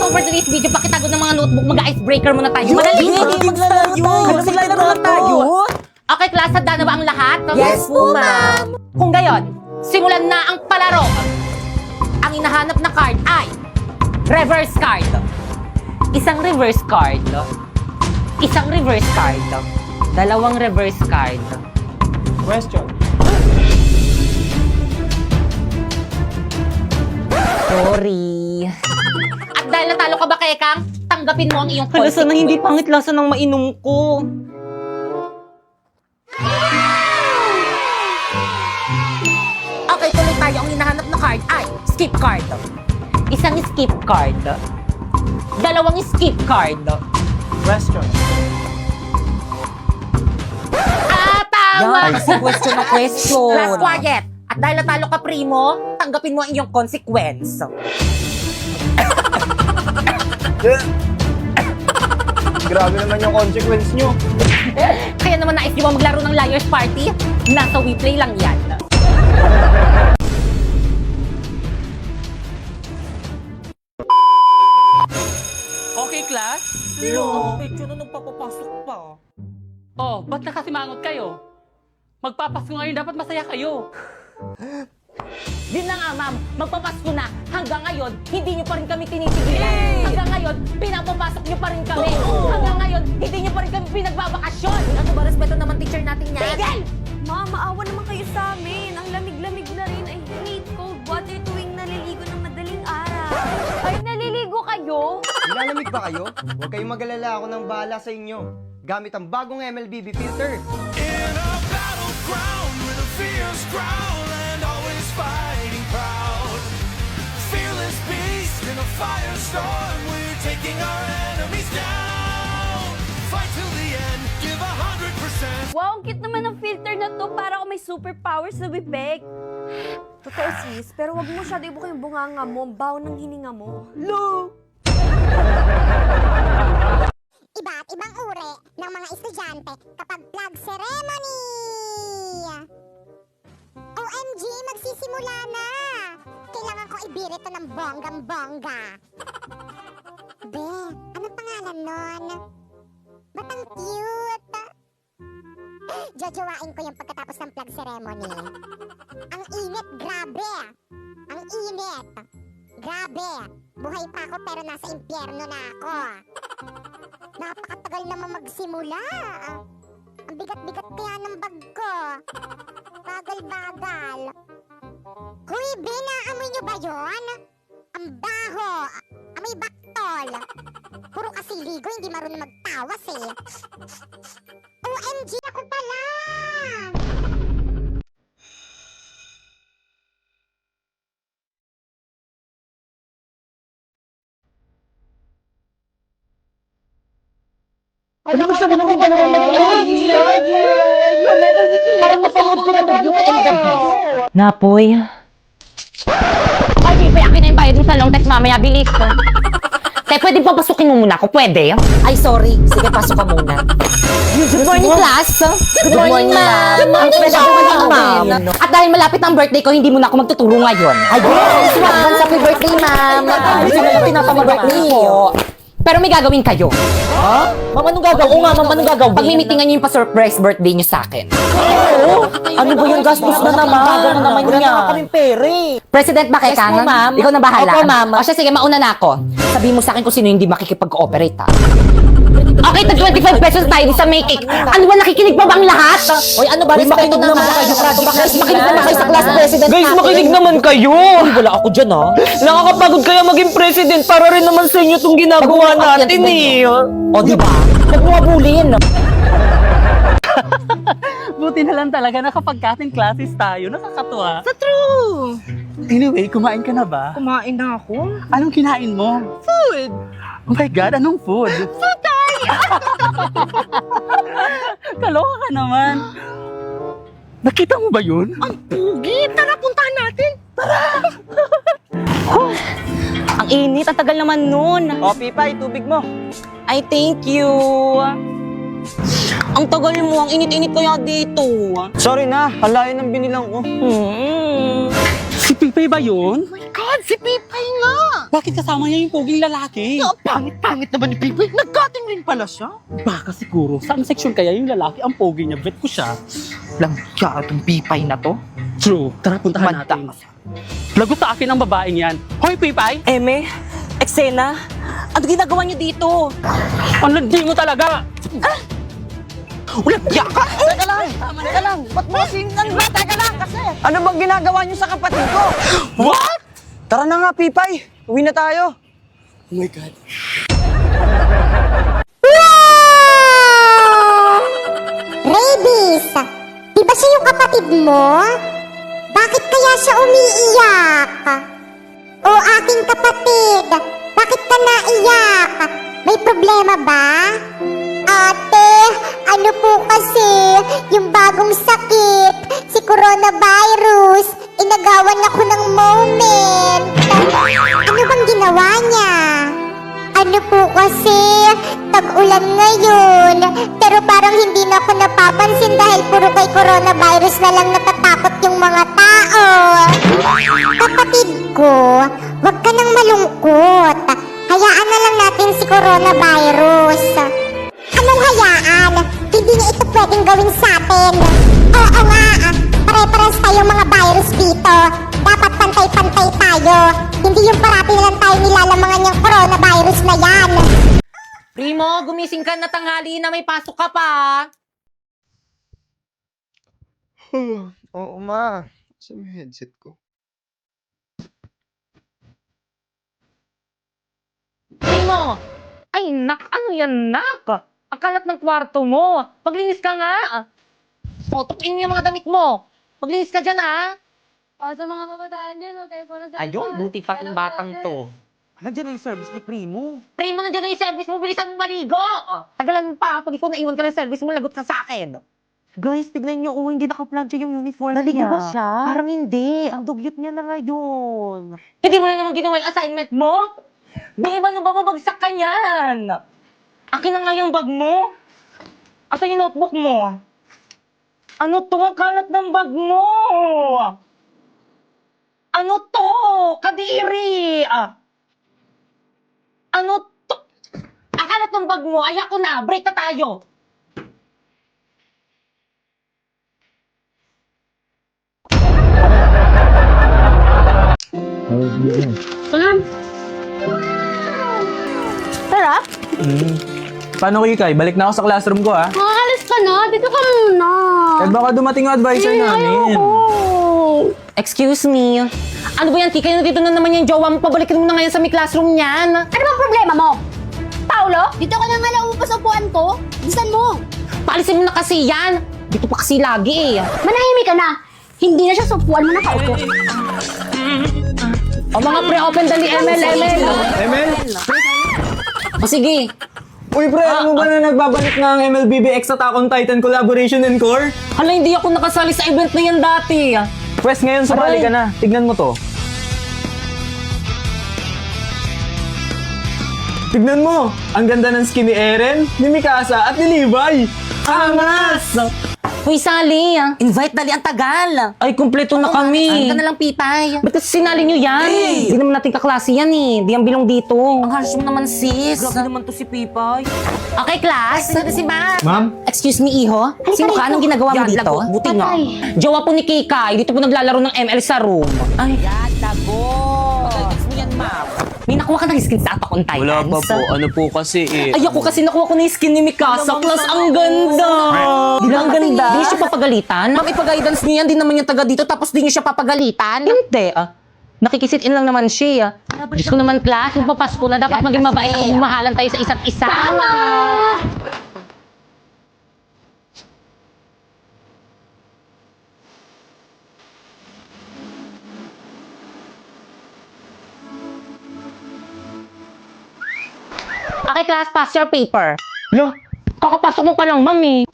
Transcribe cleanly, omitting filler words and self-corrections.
for today's video, pakitago ng mga notebook, mag-icebreaker muna tayo. Madali. Maglalaro tayo. Maglalaro lang tayo. Okay, class, handa na ba ang lahat? Yes po, ma'am. Kung gayon, simulan na ang palaro. Ang hinahanap na card ay reverse card. Isang reverse card. Isang reverse card. Dalawang reverse card. Question. Sorry. At dahil natalo ka ba, Kekang, tanggapin mo ang iyong Hala, sana hindi consequence. pangit lasa ng mainom ko. Okay, tuloy tayo. Ang hinahanap na card ay skip card. Isang skip card. Dalawang skip card. Question. Tama! Yan, kasi question na question. Last quiet. At dahil natalo ka, Primo, tanggapin mo ang iyong consequence. Grabe naman yung consequence nyo. Kaya naman nais nyo ba maglaro ng Liar's Party? Nasa WePlay lang yan. Okay, class? Hello. Medyo na nagpapapasok pa. Oh, ba't nakasimangot kayo? Magpapasko ngayon, dapat masaya kayo. Yun na nga, ma'am. Magpapasko na. Hanggang ngayon, hindi nyo pa rin kami tinitigilan. Hanggang ngayon, pinapapasok nyo pa rin kami. Hanggang ngayon, hindi nyo pa rin kami pinagbabakasyon. Ano ba, respeto naman teacher natin yan? Tigil! Ma, maawa naman kayo sa amin. Ang lamig-lamig na rin. I hate cold water tuwing naliligo ng madaling araw. Ay, naliligo kayo? Nilalamig ba kayo? Huwag kayong mag-alala, ako nang bahala sa inyo. Gamit ang bagong MLBB filter. In a battleground with a fierce growl and always fighting proud. Fearless beast in a firestorm, we're taking our enemies down. Fight till the end, give 100%. Wow, ang cute naman ng filter na to. Para ako may superpowers na bibig. Totoo sis, pero wag mo masyado ibuka yung bunganga mo. Ang baho ng hininga mo. Iba't ibang uri ng mga estudyante kapag flag ceremony. OMG, magsisimula na! Kailangan ko ibirit to ng bonggang-bongga. Be, anong pangalan nun? Ba't ang cute? Jojowain ko yung pagkatapos ng flag ceremony. Ang init, grabe! Ang init! Grabe! Buhay pa ako pero nasa impyerno na ako. Napakatagal naman magsimula. Ang bigat-bigat kaya ng bag ko. Bagal-bagal. Huy, Be, naamoy niyo ba yun? Ang baho. Amoy baktol. Puro kasi ligo, hindi marunong magtawas eh. OMG, ako pala! Napoy. Ay, Pipe, akin na yung bayad mo sa long text mamaya. Bilis ko. Te, pwede papasukin mo muna ako? Pwede? Ay, sorry. Sige, pasok ka muna. Good morning, class. Good morning, ma'am. Good morning, Good morning, ma'am. At dahil malapit ang birthday ko, hindi muna ako magtuturo ngayon. Ay, yes, ma'am. Happy birthday, ma'am. Gusto na lang pinapamabirthday ko. Pero may gagawin kayo. Ha? Ma'am, anong gagawin? Oo nga, ma'am, anong gagawin? Pagmimitingan niyo yung pa-surprise birthday niyo sa akin. Ano ba yung gastos na naman? Gagawin naman Wala niya. naman kaming pere. President ba, Kekang? Yes po, ma'am. Ikaw na bahala. Opo, ma'am. O siya, sige, mauna na ako. Sabihin mo sa akin kung sino hindi makikipag-cooperate, ha? Okay, tag 25 pesos tayo sa make cake. Ano ba, nakikinig pa ba ang lahat? Oy, ano ba? Respeto makinig naman naman kayo. kayo. Makinig naman kayo sa class president Guys, natin. makinig naman kayo! Uy, wala ako dyan, ha? Nakakapagod kaya maging president para rin naman sa inyo itong ginagawa natin eh. O, di ba? Huwag mo abulin. Buti na lang talaga na kapag ating classes tayo, nakakatuwa. Sa true! Anyway, kumain ka na ba? Kumain na ako. Anong kinain mo? Food! Oh my God, anong food? Sutay! Kaloka ka naman. Nakita mo ba yun? Ang pugi! Tara, puntahan natin! Ang init, ang tagal naman nun. O, Pipay, tubig mo. Ay, thank you. Ang tagal mo, ang init-init kaya dito. Sorry na, halayan ng binilang ko. Hmm. Si Pipay ba yun? God, si Pipay nga! Bakit kasama niya yung poging lalaki? Ang pangit-pangit naman ni Pipoy. Nag-cutting rin pala siya. Baka siguro, saan section kaya yung lalaki ang pogi niya? Bet ko siya. Langka itong Pipay na to. True. Tara, puntahan Manda. natin. Lagot sa akin ang babaeng yan. Hoy, Pipay! Eme, Eksena, ano ginagawa niyo dito? Ang landi mo talaga! Ulang ka! Teka lang. Ba't mo sinang ba? Teka lang kasi. Ano bang ginagawa niyo sa kapatid ko? What? Tara na nga, Pipay. Uwi na tayo. Oh my God. Rabies! Di ba siya yung kapatid mo? Bakit kaya siya umiiyak? O aking kapatid, bakit ka naiyak? May problema ba? Ate, ano po kasi yung bagong sakit, si coronavirus, inagawan ako ng moment. Ano bang ginawa niya? Ano po kasi, tag-ulan ngayon, pero parang hindi na ako napapansin dahil puro kay coronavirus na lang natatakot yung mga tao. Kapatid ko, wag ka nang malungkot. Hayaan na lang natin si coronavirus. Anong hayaan? Hindi niya ito pwedeng gawin sa atin. Oo nga, pare-pares tayong mga virus dito. Dapat pantay-pantay tayo. Hindi yung parati na lang tayo nilalamangan yung coronavirus na yan. Primo, gumising ka na tanghali na may pasok ka pa. Oo, ma. Saan yung headset ko? Primo! Ay, ano yan, Ang kalat ng kwarto mo. Paglinis ka nga. O, tukin yung mga damit mo. Paglinis ka dyan, Sa mga kabataan dyan, okay po na Ayun, buti pa yung batang to. Nandiyan na yung service ni Primo. Primo, nandiyan na yung service mo. Bilisan mo maligo. Tagalan mo pa. Pag ikaw naiwan ka ng service mo, lagot ka sa akin. Guys, tignan niyo, hindi naka-plug siya yung uniform Naligo niya. ba siya? Parang hindi. Ang dugyot niya na ngayon. Hindi mo na naman ginawa yung assignment mo? Di ba nung babagsak ka niyan? Akin na nga yung bag mo. Asa yung notebook mo? Ano to? Ang kalat ng bag mo! Ano to? Kadiri! Ano to? Ang kalat ng bag mo. Ayak ko na. Break na tayo. Sarap? Paano Kikay? Balik na ako sa classroom ko, ha? Makakalis ka na. Dito ka muna. Eh baka dumating yung advisor namin. Excuse me. Ano ba yan, Kika? Dito na naman yung jowa mo. Pabalikin mo na ngayon sa may classroom niyan. Ano bang problema mo? Paulo? Dito ka na nga naupo sa upuan ko. Bisan mo. Paalisin mo na kasi yan. Dito pa kasi lagi eh. Manahimik ka na. Hindi na siya sa upuan mo nakaupo. O mga pre-open dali, ML. ML? O sige. Uy pre, alam mo ba na nagbabalik na ang MLBB X Attack on Titan Collaboration Encore? Hala, hindi ako nakasali sa event na yan dati. Pwes ngayon sumali ka na. Tignan mo to. Tignan mo! Ang ganda ng skin ni Eren, ni Mikasa, at ni Levi! Angas! Uy, Sally. Invite dali ang tagal. Ay, kumpleto na kami. Ano ka na lang, Pipay? Ba't kasi sinali nyo yan? Hindi naman natin kaklase yan eh. Di ang bilong dito. Ang harsh mo naman, sis. Grabe naman to si Pipay. Okay, class. Si Ma. Ma'am? Excuse me, Iho. Sino ka? Anong ginagawa mo dito? Buti nga. Jowa po ni Kikay. Dito po naglalaro ng ML sa room. Ay, Yan, lago. Pagkagis mo yan, ma'am. may nakuha ka ng skin sa Attack on Titans. Wala pa po. Ano po kasi eh. Ay, ako kasi nakuha ko na yung skin ni Mikasa. Plus, ang ganda. Ang ganda. Di niyo siya papagalitan? Ma'am, ipag-guidance niyo yan. Di naman yung taga dito. Tapos di niyo siya papagalitan? Hindi, nakikisit in lang naman siya. Diyos ko naman, class. Magpapasko na. Dapat maging mabait. Mahalan tayo sa isa't isa. Okay, class, pass your paper. Lo, Kakapasok mo pa lang, ma'am eh.